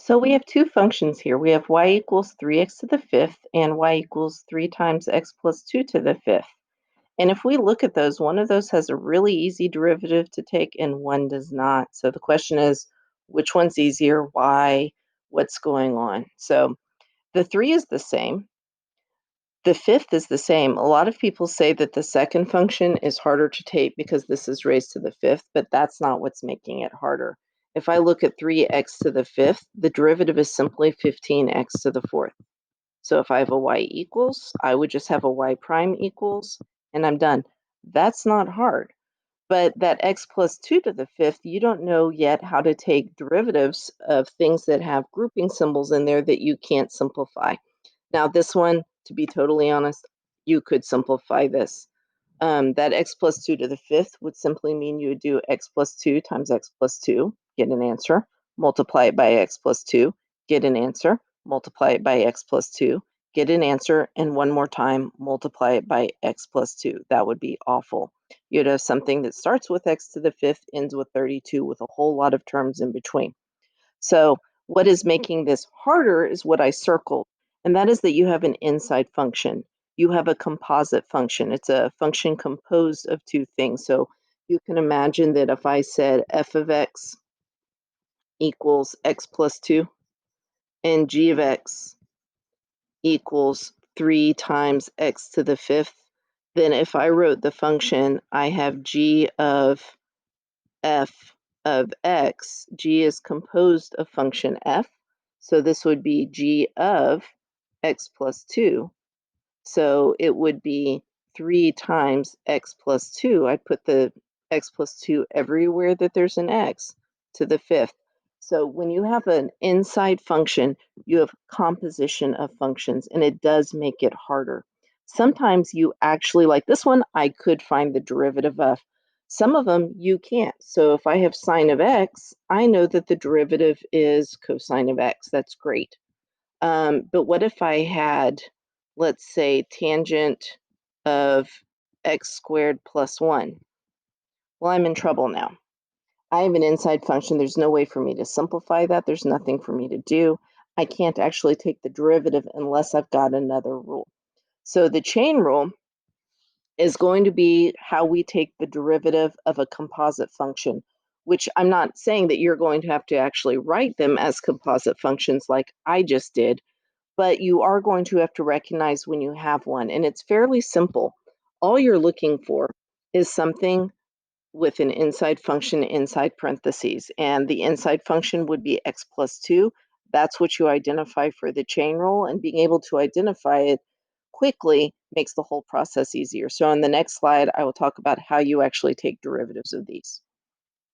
So we have two functions here. We have y equals 3x to the fifth and y equals 3 times x plus 2 to the fifth. And if we look at those, one of those has a really easy derivative to take and one does not. So the question is, which one's easier? Why? What's going on? So the 3 is the same. The fifth is the same. A lot of people say that the second function is harder to take because this is raised to the fifth, but that's not what's making it harder. If I look at 3x to the fifth, the derivative is simply 15x to the fourth. So if I have a y equals, I would just have a y prime equals, and I'm done. That's not hard. But that x plus 2 to the fifth, you don't know yet how to take derivatives of things that have grouping symbols in there that you can't simplify. Now, this one, to be totally honest, you could simplify this. That x plus 2 to the fifth would simply mean you would do x plus 2 times x plus 2, get an answer, multiply it by x plus 2, get an answer, multiply it by x plus 2, get an answer, and one more time, multiply it by x plus 2. That would be awful. You'd have something that starts with x to the fifth, ends with 32, with a whole lot of terms in between. So what is making this harder is what I circled, and that is that you have an inside function. You have a composite function. It's a function composed of two things. So you can imagine that if I said f of x equals x plus 2 and g of x equals 3 times x to the fifth, then if I wrote the function, I have g of f of x, g is composed of function f. So this would be g of x plus 2. So it would be 3 times x plus 2. I'd put the x plus 2 everywhere that there's an x to the fifth. So when you have an inside function, you have composition of functions, and it does make it harder. Sometimes you actually, like this one, I could find the derivative of. Some of them you can't. So if I have sine of x, I know that the derivative is cosine of x. That's great. But what if I had, let's say, tangent of x squared plus 1? Well, I'm in trouble now. I have an inside function. There's no way for me to simplify that. There's nothing for me to do. I can't actually take the derivative unless I've got another rule. So the chain rule is going to be how we take the derivative of a composite function, which I'm not saying that you're going to have to actually write them as composite functions like I just did, but you are going to have to recognize when you have one, and it's fairly simple. All you're looking for is something with an inside function inside parentheses, and the inside function would be x plus 2. That's what you identify for the chain rule, and being able to identify it quickly makes the whole process easier. So on the next slide, I will talk about how you actually take derivatives of these.